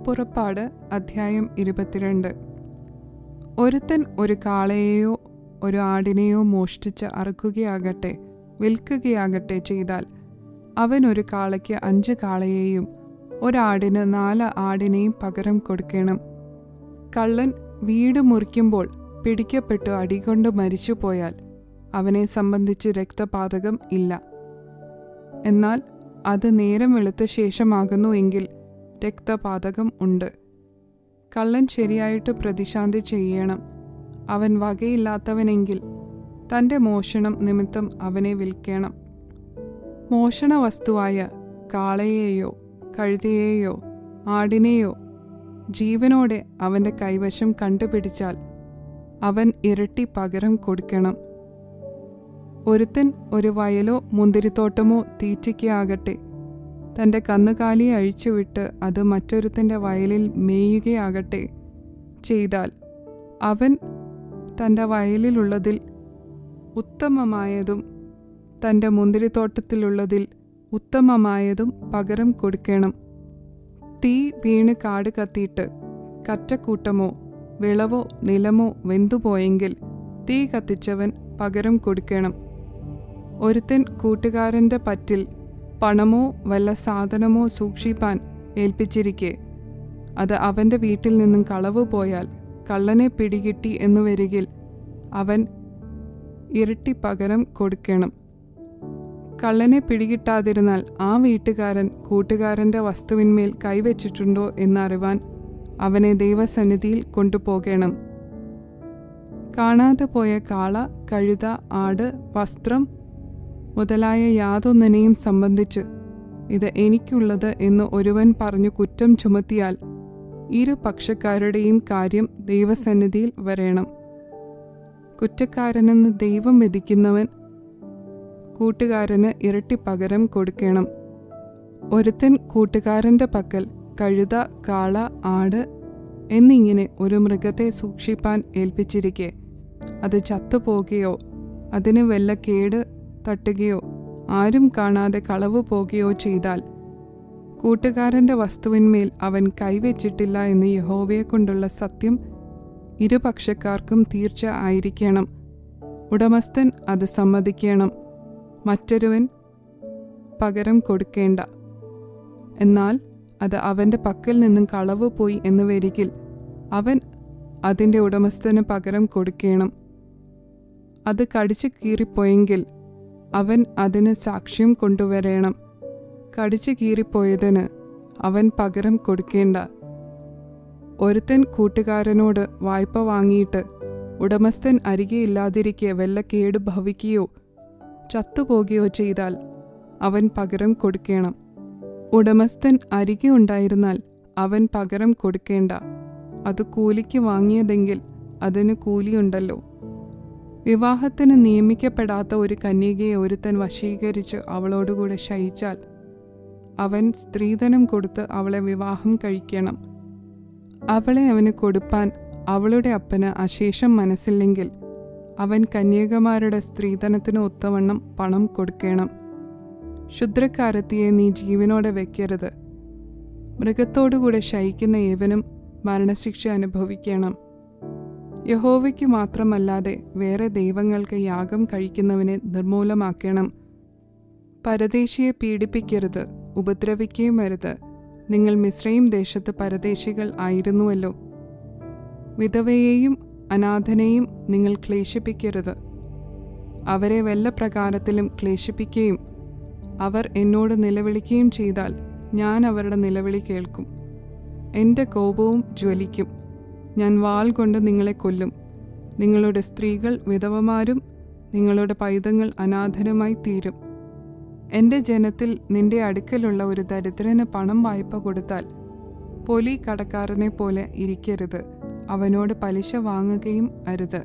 പുറപ്പാട് അധ്യായം 22. ഒരുത്തൻ ഒരു കാളയെയോ ഒരു ആടിനെയോ മോഷ്ടിച്ച് അറുക്കുകയാകട്ടെ വിൽക്കുകയാകട്ടെ ചെയ്താൽ അവൻ ഒരു കാളയ്ക്ക് 5 കാളയെയും ഒരാടിന് 4 ആടിനെയും പകരം കൊടുക്കണം. കള്ളൻ വീട് മുറിക്കുമ്പോൾ പിടിക്കപ്പെട്ടു അടികൊണ്ട് മരിച്ചുപോയാൽ അവനെ സംബന്ധിച്ച് രക്തപാതകം ഇല്ല. എന്നാൽ അത് നേരം വെളുത്ത ശേഷമാകുന്നു എങ്കിൽ രക്തപാതകം ഉണ്ട്. കള്ളൻ ശരിയായിട്ട് പ്രതിശാന്തി ചെയ്യണം. അവൻ വകയില്ലാത്തവനെങ്കിൽ തൻ്റെ മോഷണം നിമിത്തം അവനെ വിൽക്കണം. മോഷണ വസ്തുവായ കാളയെയോ കഴുതയെയോ ആടിനെയോ ജീവനോടെ അവൻ്റെ കൈവശം കണ്ടുപിടിച്ചാൽ അവൻ ഇരട്ടി പകരം കൊടുക്കണം. ഒരുത്തൻ ഒരു വയലോ മുന്തിരിത്തോട്ടമോ തീറ്റിക്കുകയാകട്ടെ തൻ്റെ കന്നുകാലിയെ അഴിച്ചുവിട്ട് അത് മറ്റൊരുത്തൻ്റെ വയലിൽ മേയുകയാകട്ടെ ചെയ്താൽ അവൻ തൻ്റെ വയലിലുള്ളതിൽ ഉത്തമമായതും തൻ്റെ മുന്തിരിത്തോട്ടത്തിലുള്ളതിൽ ഉത്തമമായതും പകരം കൊടുക്കണം. തീ വീണ് കാട് കത്തിയിട്ട് കറ്റക്കൂട്ടമോ വിളവോ നിലമോ വെന്തുപോയെങ്കിൽ തീ കത്തിച്ചവൻ പകരം കൊടുക്കണം. ഒരുത്തൻ കൂട്ടുകാരൻ്റെ പറ്റിൽ പണമോ വല്ല സാധനമോ സൂക്ഷിപ്പാൻ ഏൽപ്പിച്ചിരിക്കെ അത് അവൻ്റെ വീട്ടിൽ നിന്നും കളവ് പോയാൽ കള്ളനെ പിടികിട്ടി എന്നു വരികിൽ അവൻ ഇരട്ടി പകരം കൊടുക്കണം. കള്ളനെ പിടികിട്ടാതിരുന്നാൽ ആ വീട്ടുകാരൻ കൂട്ടുകാരൻ്റെ വസ്തുവിന്മേൽ കൈവച്ചിട്ടുണ്ടോ എന്നറിവാൻ അവനെ ദൈവസന്നിധിയിൽ കൊണ്ടുപോകണം. കാണാതെ പോയ കാള, കഴുത, ആട്, വസ്ത്രം മുതലായ യാതൊന്നിനെയും സംബന്ധിച്ച് ഇത് എനിക്കുള്ളത് എന്ന് ഒരുവൻ പറഞ്ഞു കുറ്റം ചുമത്തിയാൽ ഇരു പക്ഷക്കാരുടെയും കാര്യം ദൈവസന്നിധിയിൽ വരേണം. കുറ്റക്കാരനെന്ന് ദൈവം വിധിക്കുന്നവൻ കൂട്ടുകാരന് ഇരട്ടി പകരം കൊടുക്കണം. ഒരുത്തൻ കൂട്ടുകാരൻ്റെ പക്കൽ കഴുത, കാള, ആട് എന്നിങ്ങനെ ഒരു മൃഗത്തെ സൂക്ഷിപ്പാൻ ഏൽപ്പിച്ചിരിക്കെ അത് ചത്തുപോകുകയോ അതിന് വല്ല കേട് തട്ടുകയോ ആരും കാണാതെ കളവ് പോകുകയോ ചെയ്താൽ കൂട്ടുകാരൻ്റെ വസ്തുവിന്മേൽ അവൻ കൈവച്ചിട്ടില്ല എന്ന് യഹോവയെ കൊണ്ടുള്ള സത്യം ഇരുപക്ഷക്കാർക്കും തീർച്ച ആയിരിക്കണം. ഉടമസ്ഥൻ അത് സമ്മതിക്കണം. മറ്റൊരുവൻ പകരം കൊടുക്കേണ്ട. എന്നാൽ അത് അവൻ്റെ പക്കൽ നിന്നും കളവ് പോയി എന്ന് വരികിൽ അവൻ അതിൻ്റെ ഉടമസ്ഥന് പകരം കൊടുക്കണം. അത് കടിച്ചു കീറിപ്പോയെങ്കിൽ അവൻ അതിന് സാക്ഷ്യം കൊണ്ടുവരേണം. കടിച്ചു കീറിപ്പോയതിന് അവൻ പകരം കൊടുക്കേണ്ട. ഒരുത്തൻ കൂട്ടുകാരനോട് വായ്പ വാങ്ങിയിട്ട് ഉടമസ്ഥൻ അരികെ ഇല്ലാതിരിക്കെ വല്ല കേട് ഭവിക്കുകയോ ചത്തുപോകുകയോ ചെയ്താൽ അവൻ പകരം കൊടുക്കണം. ഉടമസ്ഥൻ അരികെ ഉണ്ടായിരുന്നാൽ അവൻ പകരം കൊടുക്കേണ്ട. അത് കൂലിക്ക് വാങ്ങിയതെങ്കിൽ അതിന് കൂലിയുണ്ടല്ലോ. വിവാഹത്തിന് നിയമിക്കപ്പെടാത്ത ഒരു കന്യകയെ ഒരുത്തൻ വശീകരിച്ച് അവളോടുകൂടെ ശയിച്ചാൽ അവൻ സ്ത്രീധനം കൊടുത്ത് അവളെ വിവാഹം കഴിക്കണം. അവളെ അവന് കൊടുപ്പാൻ അവളുടെ അപ്പന് അശേഷം മനസ്സില്ലെങ്കിൽ അവൻ കന്യകമാരുടെ സ്ത്രീധനത്തിന് ഒത്തവണ്ണം പണം കൊടുക്കണം. ക്ഷുദ്രക്കാരത്തിയെ നീ ജീവനോടെ വയ്ക്കരുത്. മൃഗത്തോടുകൂടെ ശയിക്കുന്ന ഏവനും മരണശിക്ഷ അനുഭവിക്കണം. യഹോവയ്ക്ക് മാത്രമല്ലാതെ വേറെ ദൈവങ്ങൾക്ക് യാഗം കഴിക്കുന്നവനെ നിർമൂലമാക്കണം. പരദേശിയെ പീഡിപ്പിക്കരുത്, ഉപദ്രവിക്കുകയും വരുത്. നിങ്ങൾ മിസ്രയീം ദേശത്ത് പരദേശികൾ ആയിരുന്നുവല്ലോ. വിധവയെയും അനാഥനെയും നിങ്ങൾ ക്ലേശിപ്പിക്കരുത്. അവരെ വല്ല പ്രകാരത്തിലും ക്ലേശിപ്പിക്കുകയും അവർ എന്നോട് നിലവിളിക്കുകയും ചെയ്താൽ ഞാൻ അവരുടെ നിലവിളി കേൾക്കും. എൻ്റെ കോപവും ജ്വലിക്കും. ഞാൻ വാൾ കൊണ്ട് നിങ്ങളെ കൊല്ലും. നിങ്ങളുടെ സ്ത്രീകൾ വിധവമാരും നിങ്ങളുടെ പൈതങ്ങൾ അനാഥരുമായി തീരും. എൻ്റെ ജനത്തിൽ നിന്റെ അടുക്കലുള്ള ഒരു ദരിദ്രന് പണം വായ്പ കൊടുത്താൽ പൊലി കടക്കാരനെ പോലെ ഇരിക്കരുത്. അവനോട് പലിശ വാങ്ങുകയും അരുത്.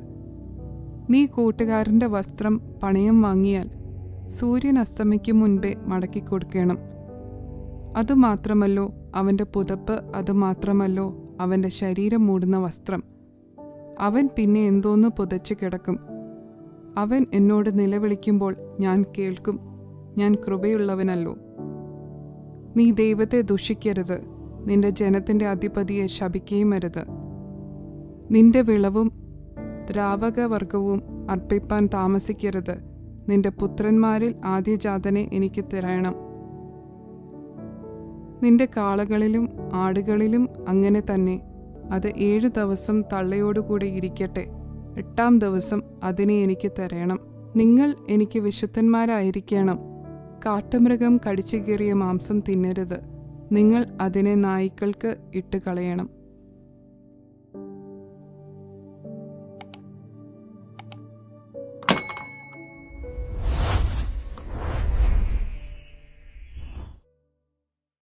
നീ കൂട്ടുകാരൻ്റെ വസ്ത്രം പണയം വാങ്ങിയാൽ സൂര്യൻ അസ്തമിക്കും മുൻപേ മടക്കിക്കൊടുക്കണം. അതുമാത്രമല്ലോ അവൻ്റെ പുതപ്പ്, അതുമാത്രമല്ലോ അവൻ്റെ ശരീരം മൂടുന്ന വസ്ത്രം. അവൻ പിന്നെ എന്തോന്ന് പുതച്ച് കിടക്കും. അവൻ എന്നോട് നിലവിളിക്കുമ്പോൾ ഞാൻ കേൾക്കും. ഞാൻ കൃപയുള്ളവനല്ലോ. നീ ദൈവത്തെ ദുഷിക്കരുത്. നിന്റെ ജനത്തിൻ്റെ അധിപതിയെ ശപിക്കുകയും അരുത്. നിന്റെ വിളവും ദ്രാവകവർഗവും അർപ്പിപ്പാൻ താമസിക്കരുത്. നിന്റെ പുത്രന്മാരിൽ ആദ്യജാതനെ എനിക്ക് തരണം. നിന്റെ കാളകളിലും ആടുകളിലും അങ്ങനെ തന്നെ. അത് 7 ദിവസം തള്ളയോടുകൂടെ ഇരിക്കട്ടെ. 8-ാം ദിവസം അതിനെ എനിക്ക് തരണം. നിങ്ങൾ എനിക്ക് വിശുദ്ധന്മാരായിരിക്കണം. കാട്ടുമൃഗം കടിച്ചു കീറിയ മാംസം തിന്നരുത്. നിങ്ങൾ അതിനെ നായ്ക്കൾക്ക് ഇട്ട് കളയണം.